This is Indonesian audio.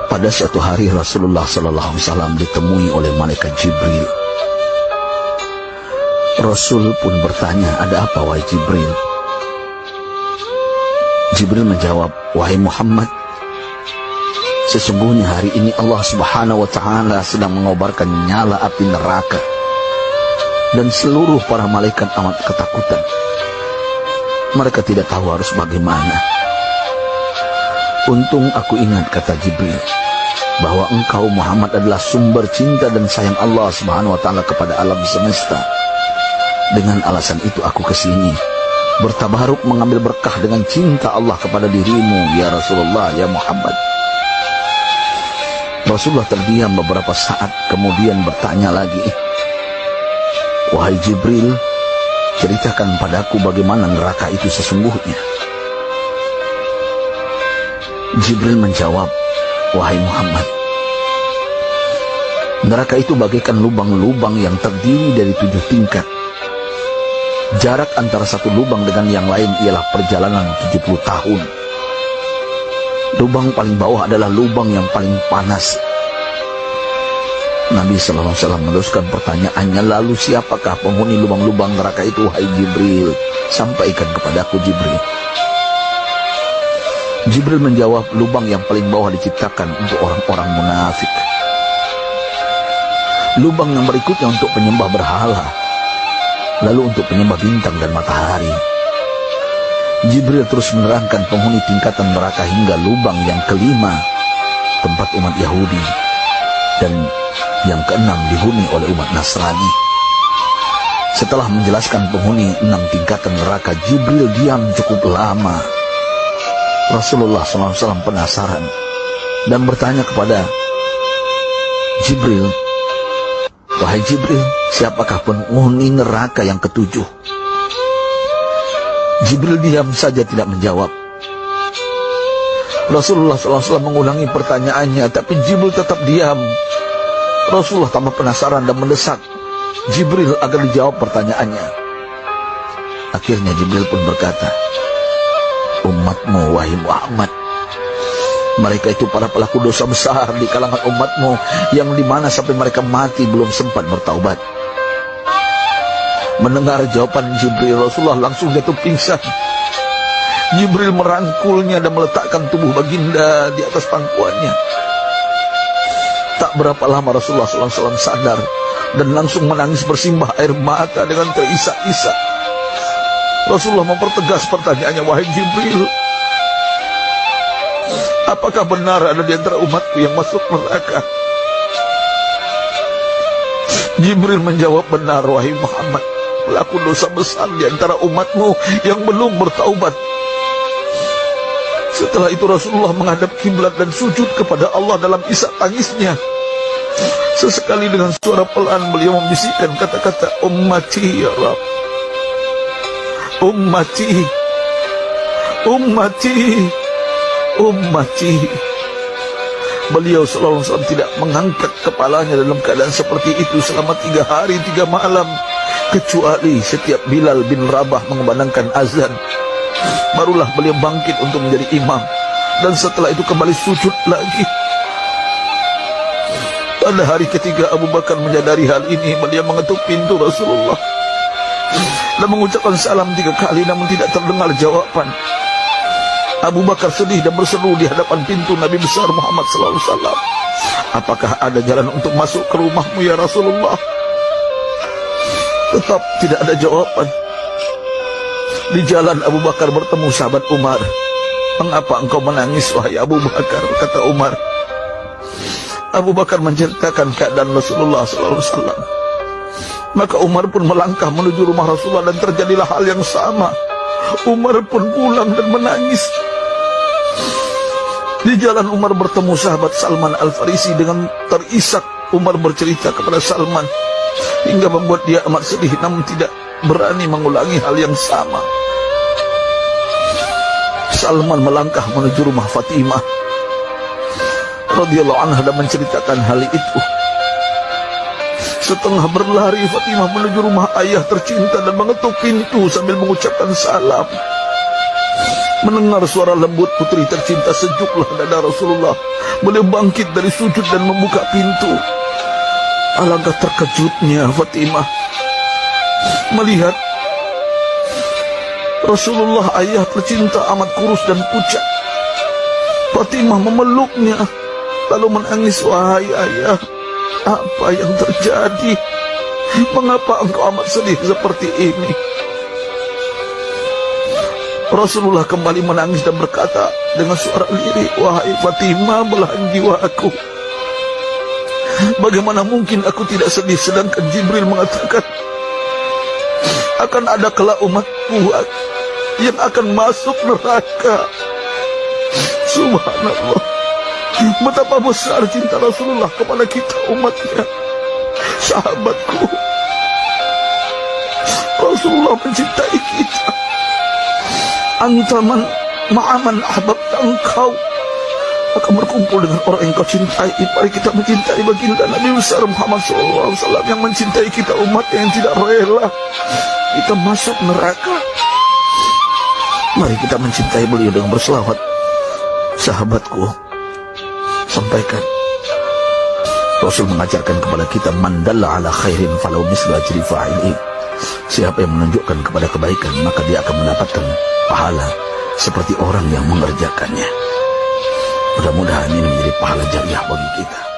Pada suatu hari Rasulullah SAW ditemui oleh malaikat Jibril. Rasul pun bertanya, "Ada apa wahai Jibril?" Jibril menjawab, "Wahai Muhammad, sesungguhnya hari ini Allah Subhanahu wa Ta'ala sedang mengobarkan nyala api neraka, dan seluruh para malaikat amat ketakutan. Mereka tidak tahu harus bagaimana. Untung aku ingat," kata Jibril, "bahwa engkau Muhammad adalah sumber cinta dan sayang Allah Subhanahu wa Ta'ala kepada alam semesta. Dengan alasan itu aku kesini, bertabaruk mengambil berkah dengan cinta Allah kepada dirimu, ya Rasulullah, ya Muhammad." Rasulullah terdiam beberapa saat, kemudian bertanya lagi, "Wahai Jibril, ceritakan padaku bagaimana neraka itu sesungguhnya." Jibril menjawab, "Wahai Muhammad, neraka itu bagaikan lubang-lubang yang terdiri dari 7 tingkat. Jarak antara satu lubang dengan yang lain ialah perjalanan 70 tahun. Lubang paling bawah adalah lubang yang paling panas." Nabi SAW meneruskan pertanyaannya, "Lalu siapakah penghuni lubang-lubang neraka itu, wahai Jibril? Sampaikan kepadaku, Jibril." Jibril menjawab, "Lubang yang paling bawah diciptakan untuk orang-orang munafik. Lubang yang berikutnya untuk penyembah berhala, lalu untuk penyembah bintang dan matahari." Jibril terus menerangkan penghuni tingkatan neraka hingga lubang yang kelima, tempat umat Yahudi, dan yang keenam dihuni oleh umat Nasrani. Setelah menjelaskan penghuni 6 tingkatan neraka, Jibril diam cukup lama. Rasulullah SAW penasaran dan bertanya kepada Jibril, "Wahai Jibril, siapakah penghuni neraka yang ketujuh?" Jibril diam saja tidak menjawab. Rasulullah SAW mengulangi pertanyaannya, tapi Jibril tetap diam. Rasulullah tambah penasaran dan mendesak Jibril agar dijawab pertanyaannya. Akhirnya Jibril pun berkata, "Umatmu, wahai Muhammad, mereka itu para pelaku dosa besar di kalangan umatmu, yang dimana sampai mereka mati belum sempat bertaubat." Mendengar jawaban Jibril, Rasulullah langsung jatuh pingsan. Jibril merangkulnya dan meletakkan tubuh baginda di atas pangkuannya. Tak berapa lama Rasulullah SAW sadar dan langsung menangis bersimbah air mata dengan terisak-isak. Rasulullah mempertegas pertanyaannya, "Wahai Jibril, apakah benar ada di antara umatku yang masuk neraka?" Jibril menjawab, "Benar, wahai Muhammad, pelaku dosa besar di antara umatmu yang belum bertaubat." Setelah itu Rasulullah menghadap kiblat dan sujud kepada Allah dalam isak tangisnya. Sesekali dengan suara pelan beliau membisikkan kata-kata, "Ummati ya Rabb, ummati, ummati, ummati." Beliau SAW tidak mengangkat kepalanya dalam keadaan seperti itu selama 3 hari 3 malam, kecuali setiap Bilal bin Rabah mengumandangkan azan, barulah beliau bangkit untuk menjadi imam, dan setelah itu kembali sujud lagi. Pada hari ketiga Abu Bakar menyadari hal ini, beliau mengetuk pintu Rasulullah dan mengucapkan salam 3 kali, namun tidak terdengar jawaban. Abu Bakar sedih dan berseru di hadapan pintu Nabi besar Muhammad SAW, "Apakah ada jalan untuk masuk ke rumahmu ya Rasulullah?" Tetap tidak ada jawaban. Di jalan Abu Bakar bertemu sahabat Umar. "Mengapa engkau menangis, wahai Abu Bakar?" kata Umar. Abu Bakar menceritakan keadaan Rasulullah SAW. Maka Umar pun melangkah menuju rumah Rasulullah dan terjadilah hal yang sama. Umar pun pulang dan menangis. Di jalan Umar bertemu sahabat Salman Al-Farisi. Dengan terisak Umar bercerita kepada Salman hingga membuat dia amat sedih, namun tidak berani mengulangi hal yang sama. Salman melangkah menuju rumah Fatimah radhiyallahu anha dan menceritakan hal itu. Setengah berlari Fatimah menuju rumah ayah tercinta dan mengetuk pintu sambil mengucapkan salam. Mendengar suara lembut putri tercinta, sejuklah dada Rasulullah. Beliau bangkit dari sujud dan membuka pintu. Alangkah terkejutnya Fatimah melihat Rasulullah, ayah tercinta, amat kurus dan pucat. Fatimah memeluknya lalu menangis. Wahai ayah, apa yang terjadi? Mengapa engkau amat sedih seperti ini? Rasulullah kembali menangis dan berkata dengan suara lirih, wahai Fatimah, belahan jiwa aku. Bagaimana mungkin aku tidak sedih sedangkan Jibril mengatakan akan ada kelak umatku yang akan masuk neraka. Subhanallah, betapa besar cinta Rasulullah kepada kita umatnya. Sahabatku, Rasulullah mencintai kita. Antaman ma'aman ahbabta, engkau akan berkumpul dengan orang yang kau cintai. Mari kita mencintai baginda Nabi besar Muhammad SAW yang mencintai kita, umat yang tidak rela kita masuk neraka. Mari kita mencintai beliau dengan berselawat. Sahabatku, sampaikan, Rasul mengajarkan kepada kita, man dalla ala khairin falau mislu ajri fa'ili. Siapa yang menunjukkan kepada kebaikan, maka dia akan mendapatkan pahala seperti orang yang mengerjakannya. Mudah-mudahan ini menjadi pahala jariah bagi kita.